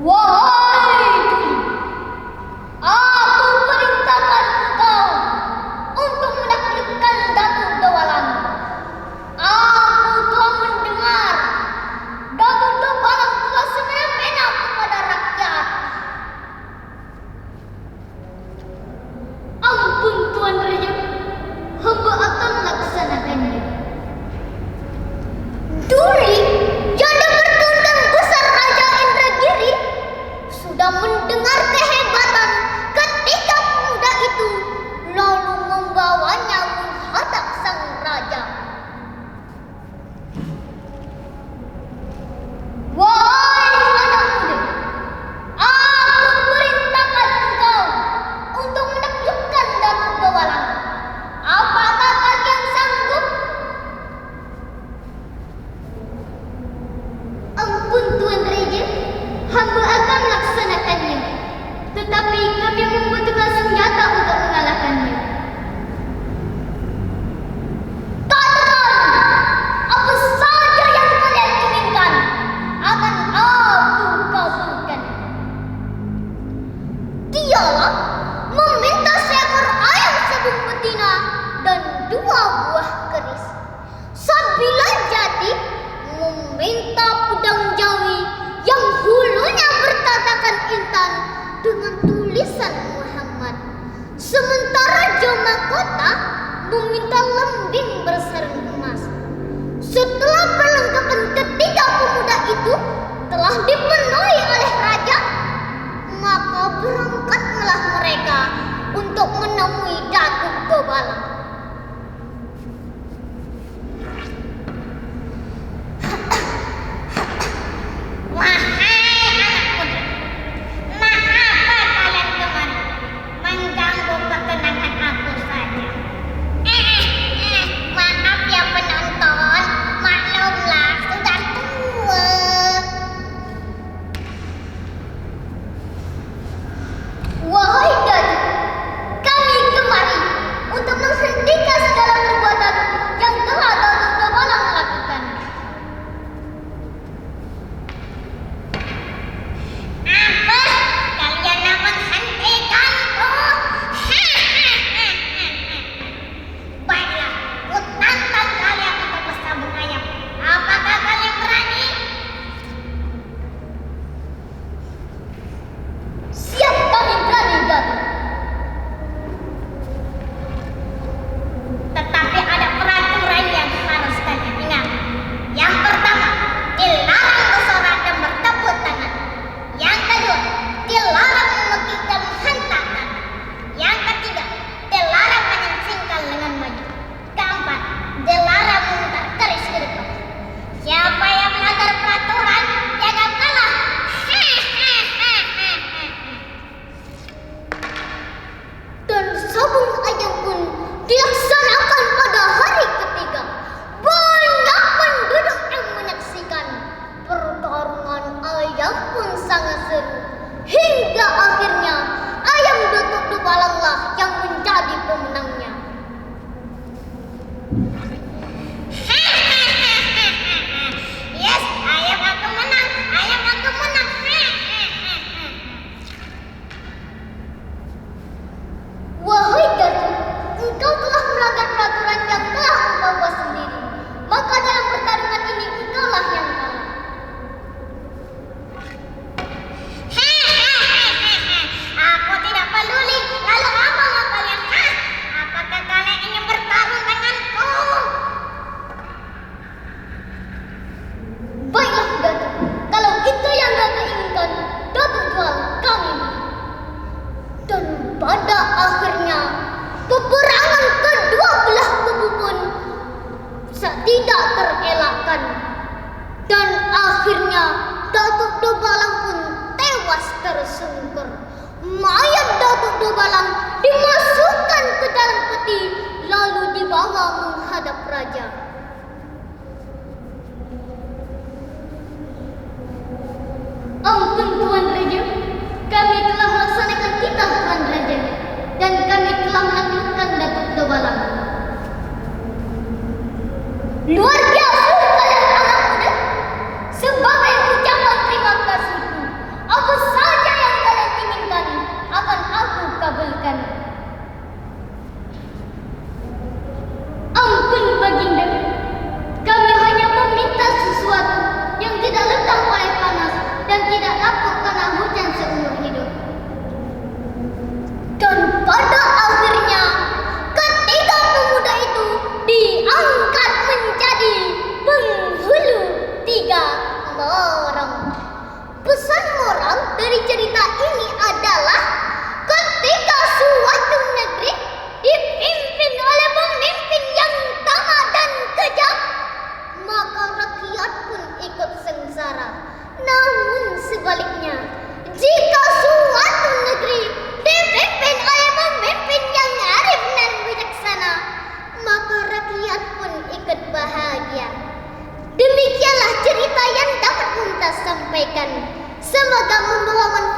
Wahai Duli, aku perintahkan engkau untuk menaklukkan Datuk Dobalang. Aku telah mendengar Datuk Dobalang telah semena-mena kepada rakyat. Ampun Tuan Raja, hamba akan melaksanakannya. Duli, janda bertundang besar Raja Indragiri, sudah mendengar kehebatan ketika pemuda itu lalu membawanya menghadap sang raja. Wahai anak muda, aku perintahkan engkau untuk menaklukkan Datuk Dobalang. Apakah kalian sanggup? Ampun Tuan Raja, hamba akan melaksanakannya. Tetapi kami membutuhkan senjata untuk mengalahkannya. Katakan, apa saja yang kalian inginkan akan aku kabulkan. Dialah meminta seekor ayam sabung betina dan 2 buah keris. Sabila jadi meminta pedang jawi yang hulunya bertatakan intan dengan tulisan Muhammad. Sementara Jomakota meminta lembing bersarung emas. Setelah perlengkapan ketiga pemuda itu telah dipenuhi oleh raja, maka berangkatlah mereka untuk menemui Datuk Dobalang. Wahai anak muda, mengapa kalian kemari mengganggu ketenangan aku saja? Maaf ya penonton, maklumlah sudah tua. Wahai Datuk, kami kemari untuk menghentikan segala perbuatan yang telah Datuk Dobalang lakukan. Apa? Kalian nak menghentikanku? Baiklah, ku tantang kalian untuk bersabung ayam. Apakah kalian berani? Siap, kami berani, Datuk. Tetapi ada peraturan yang harus kalian ingat. Yang pertama, dilarang bersorak dan bertepuk tangan. Yang kedua, dilarang memekik dan menghentak tangan. Yang ketiga, dilarang menyingsingkan lengan maju. Keempat, dilarang memutar keris ke depan. Siapa yang melanggar peraturan, jangan kalah. Dan sabung ayam pun dilaksanakan pada hari ketiga. Banyak penduduk yang menyaksikan. Pertarungan ayam pun sangat seru. Hingga akhirnya ayam Datuk Dobalanglah yang menjadi pemenangnya. Yes, ayam aku menang. Ayam aku menang. Wahai Datuk, engkau telah melanggar peraturan yang telah engkau buat sendiri. Maka dalam pertarungan ini engkaulah yang kalah. Aku tidak peduli. Lalu apa mau kalian? Apakah kalian ingin bertarung denganku? Baiklah Datuk, kalau itu yang Datuk inginkan, Datuk jual kami beli. Dan pada akhirnya peperangan kedua belah kubu pun tidak terelakkan. Dan akhirnya Datuk Dobalang pun tewas tersungkur. Mayat Datuk Dobalang dimasukkan ke dalam peti lalu dibawa menghadap raja. Ampun Tuan Raja, kami telah melaksanakan titah Tuan Raja dan kami telah menaklukkan Datuk Dobalang. Luar biasa kalian anak muda. Sebagai ucapan terima kasihku, aku melarang. Pesan moral dari cerita ini adalah ketika suatu negeri dipimpin oleh pemimpin yang tamak dan kejam, maka rakyat pun ikut sengsara. Namun sebaliknya, jika suatu negeri dipimpin oleh pemimpin yang arif dan bijaksana, maka rakyat pun ikut bahagia. Demikianlah cerita yang dapat Mumtaz sampaikan. Semoga membawa manfaat